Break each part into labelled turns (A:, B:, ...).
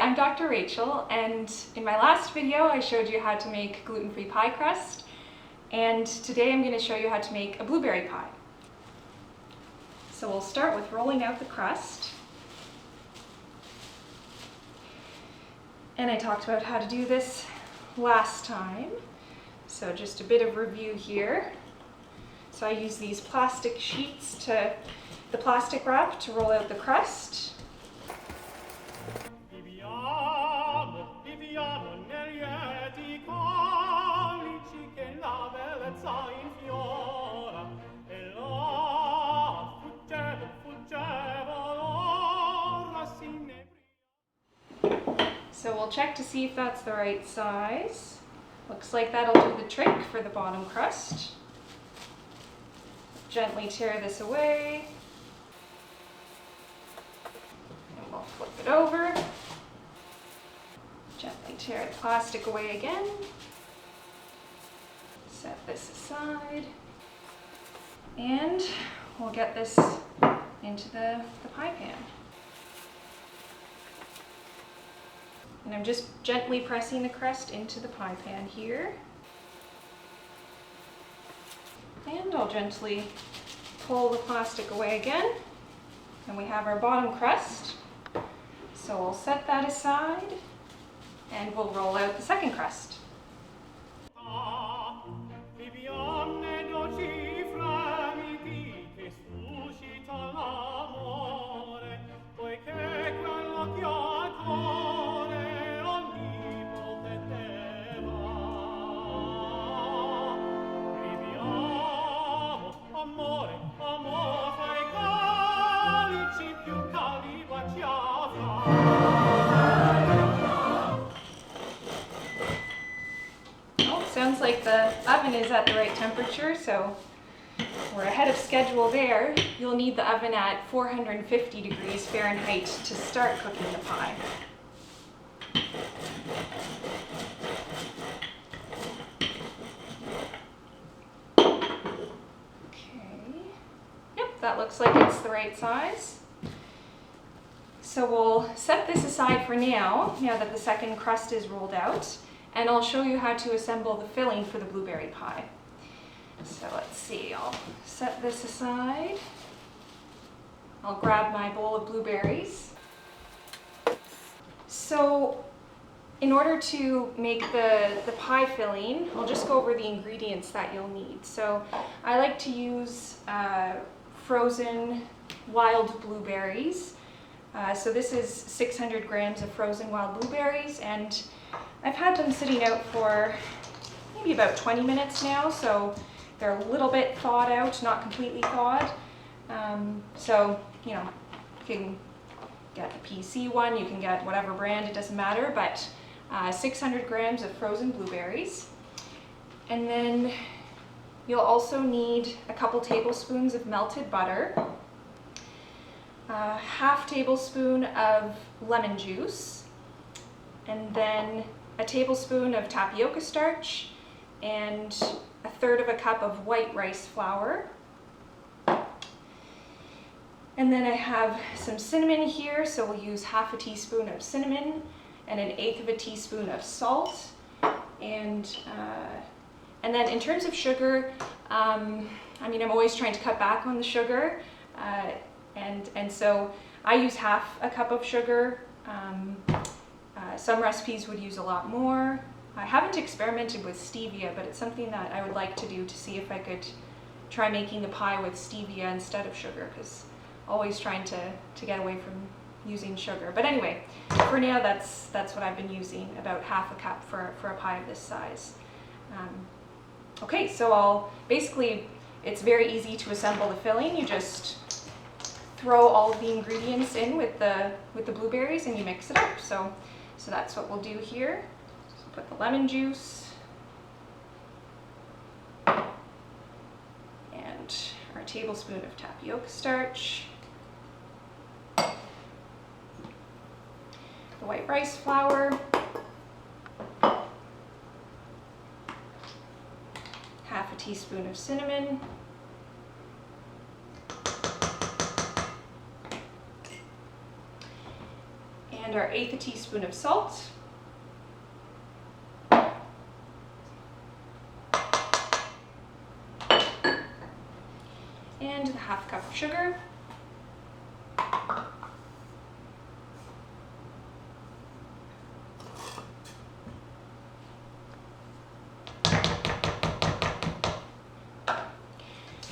A: I'm Dr. Rachel, and in my last video I showed you how to make gluten-free pie crust, and today I'm going to show you how to make a blueberry pie. So we'll start with rolling out the crust. And I talked about how to do this last time, so just a bit of review here. So I use these plastic sheets the plastic wrap to roll out the crust. So we'll check to see if that's the right size. Looks like that'll do the trick for the bottom crust. Gently tear this away. And we'll flip it over. Gently tear the plastic away again. Set this aside. And we'll get this into the pie pan. And I'm just gently pressing the crust into the pie pan here. And I'll gently pull the plastic away again. And we have our bottom crust. So we'll set that aside and we'll roll out the second crust. Sounds like the oven is at the right temperature, so we're ahead of schedule there. You'll need the oven at 450 degrees Fahrenheit to start cooking the pie. Okay. Yep, that looks like it's the right size. So we'll set this aside for now that the second crust is rolled out. And I'll show you how to assemble the filling for the blueberry pie. So let's see, I'll set this aside. I'll grab my bowl of blueberries. So in order to make the pie filling, I'll just go over the ingredients that you'll need. So I like to use frozen wild blueberries. So this is 600 grams of frozen wild blueberries, and I've had them sitting out for maybe about 20 minutes now, so they're a little bit thawed out, not completely thawed. So, you know, you can get the PC one, you can get whatever brand, it doesn't matter, but 600 grams of frozen blueberries. And then you'll also need a couple tablespoons of melted butter, a half tablespoon of lemon juice, and then a tablespoon of tapioca starch, and 1/3 cup of white rice flour. And then I have some cinnamon here, so we'll use 1/2 teaspoon of cinnamon and 1/8 teaspoon of salt. And then in terms of sugar, I mean, I'm always trying to cut back on the sugar, and so I use 1/2 cup of sugar. Some recipes would use a lot more. I haven't experimented with stevia, but it's something that I would like to do to see if I could try making the pie with stevia instead of sugar, because always trying to get away from using sugar. But anyway, for now that's what I've been using, about 1/2 cup for a pie of this size. Okay, so basically it's very easy to assemble the filling. You just throw all of the ingredients in with the blueberries and you mix it up. So that's what we'll do here. So put the lemon juice and our tablespoon of tapioca starch, the white rice flour, 1/2 teaspoon of cinnamon, and our 1/8 teaspoon of salt. And 1/2 cup of sugar.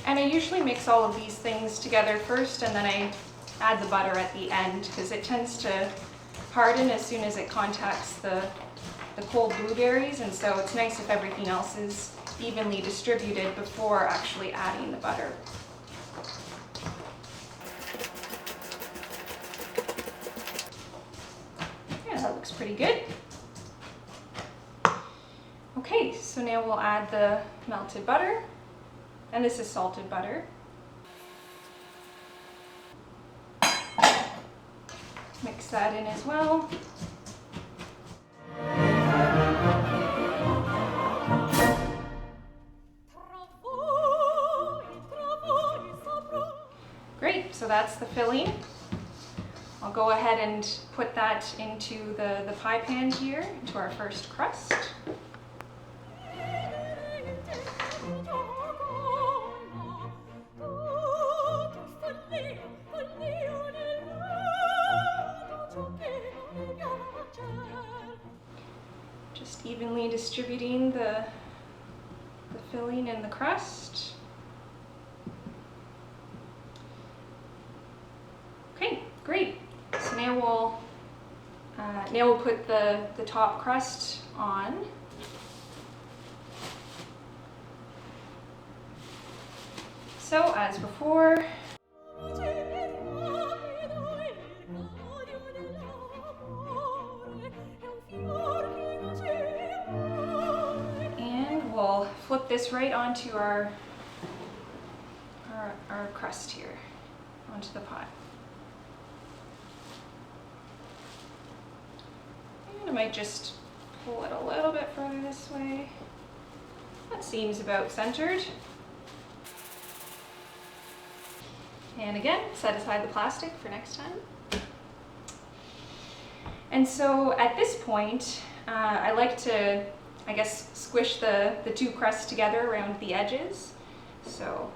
A: And I usually mix all of these things together first, and then I add the butter at the end because it tends to harden as soon as it contacts the cold blueberries, and so it's nice if everything else is evenly distributed before actually adding the butter. Yeah, that looks pretty good. Okay, so now we'll add the melted butter. And this is salted butter. Mix that in as well. Great, so that's the filling. I'll go ahead and put that into the pie pan here, into our first crust. Just evenly distributing the filling in the crust. Okay, great. So now we'll put the top crust on. So as before, and we'll flip this right onto our crust here, onto the pot. And I might just pull it a little bit further this way. That seems about centered. And again, set aside the plastic for next time. And so at this point, I like to, I guess, squish the two crusts together around the edges. So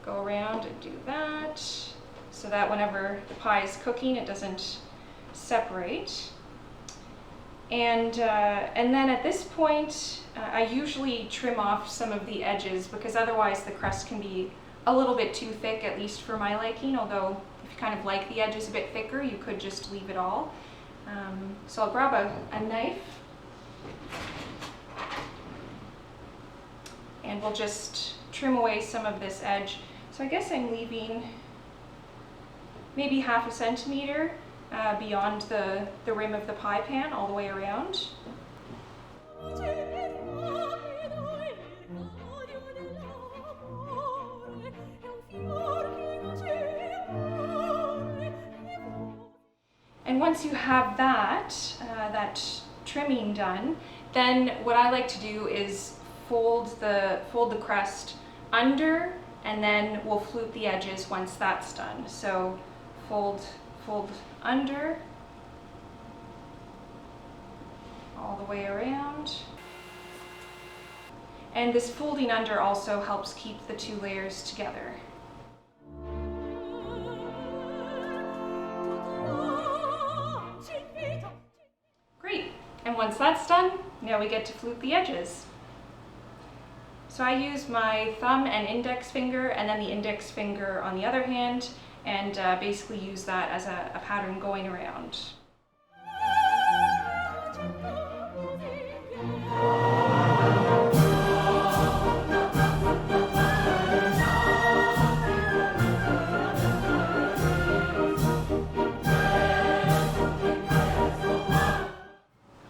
A: go around and do that, so that whenever the pie is cooking, it doesn't separate. And then at this point, I usually trim off some of the edges because otherwise the crust can be a little bit too thick, at least for my liking, although if you kind of like the edges a bit thicker, you could just leave it all. So I'll grab a knife and we'll just trim away some of this edge. So I guess I'm leaving maybe 1/2 centimeter beyond the rim of the pie pan all the way around. And once you have that trimming done, then what I like to do is fold the crust under, and then we'll flute the edges once that's done. So fold under all the way around. And this folding under also helps keep the two layers together. Great, and once that's done, now we get to flute the edges. So I use my thumb and index finger, and then the index finger on the other hand, and basically use that as a pattern going around.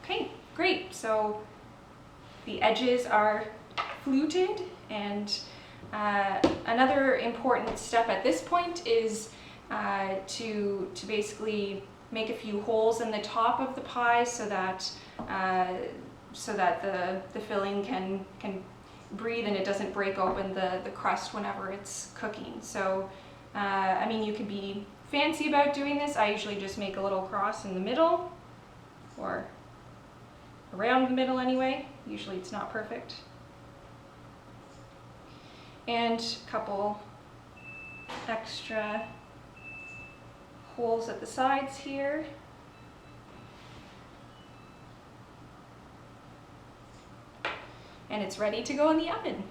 A: Okay, great. So the edges are fluted, and another important step at this point is to basically make a few holes in the top of the pie so that the filling can breathe and it doesn't break open the crust whenever it's cooking. So I mean, you could be fancy about doing this. I usually just make a little cross in the middle, or around the middle anyway. Usually it's not perfect. And a couple extra holes at the sides here. And it's ready to go in the oven.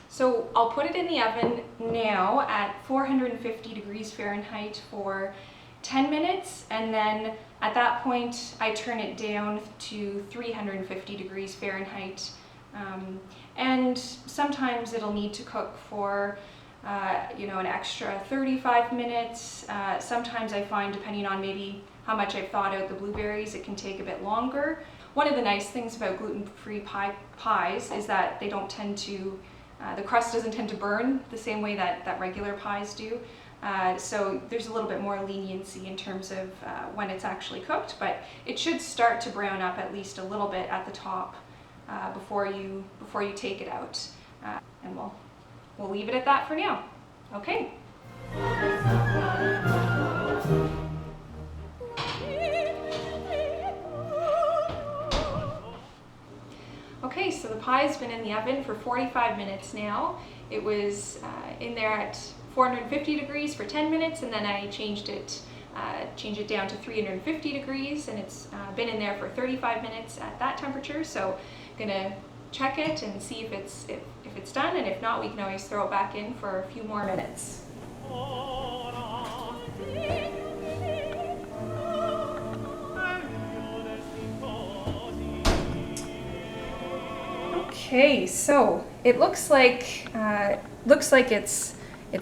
A: So I'll put it in the oven now at 450 degrees Fahrenheit for 10 minutes, and then at that point I turn it down to 350 degrees Fahrenheit. And sometimes it'll need to cook for an extra 35 minutes. Sometimes I find, depending on maybe how much I've thawed out the blueberries, it can take a bit longer. One of the nice things about gluten-free pies is that they don't tend to, the crust doesn't tend to burn the same way that regular pies do. So there's a little bit more leniency in terms of when it's actually cooked, but it should start to brown up at least a little bit at the top before you take it out. And we'll leave it at that for now. Okay. Okay, so the pie's been in the oven for 45 minutes now. It was in there at 450 degrees for 10 minutes, and then I changed it down to 350 degrees, and it's been in there for 35 minutes at that temperature. So I'm gonna check it and see if it's done, and if not, we can always throw it back in for a few more minutes. Okay, so it looks like it's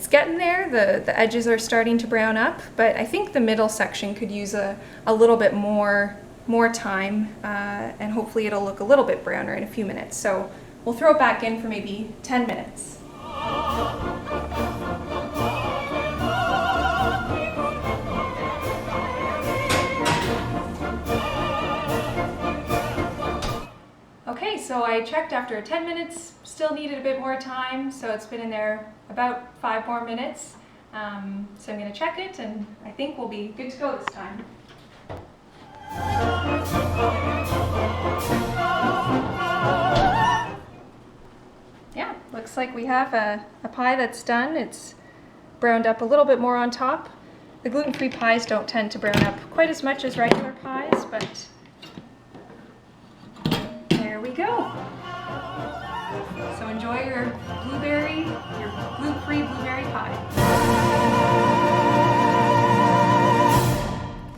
A: getting there. The edges are starting to brown up, but I think the middle section could use a little bit more time, and hopefully it'll look a little bit browner in a few minutes. So we'll throw it back in for maybe 10 minutes. Okay, so I checked after 10 minutes, still needed a bit more time, so it's been in there about 5 more minutes. So I'm going to check it, and I think we'll be good to go this time. Yeah, looks like we have a pie that's done. It's browned up a little bit more on top. The gluten-free pies don't tend to brown up quite as much as regular pies, but there we go. So enjoy your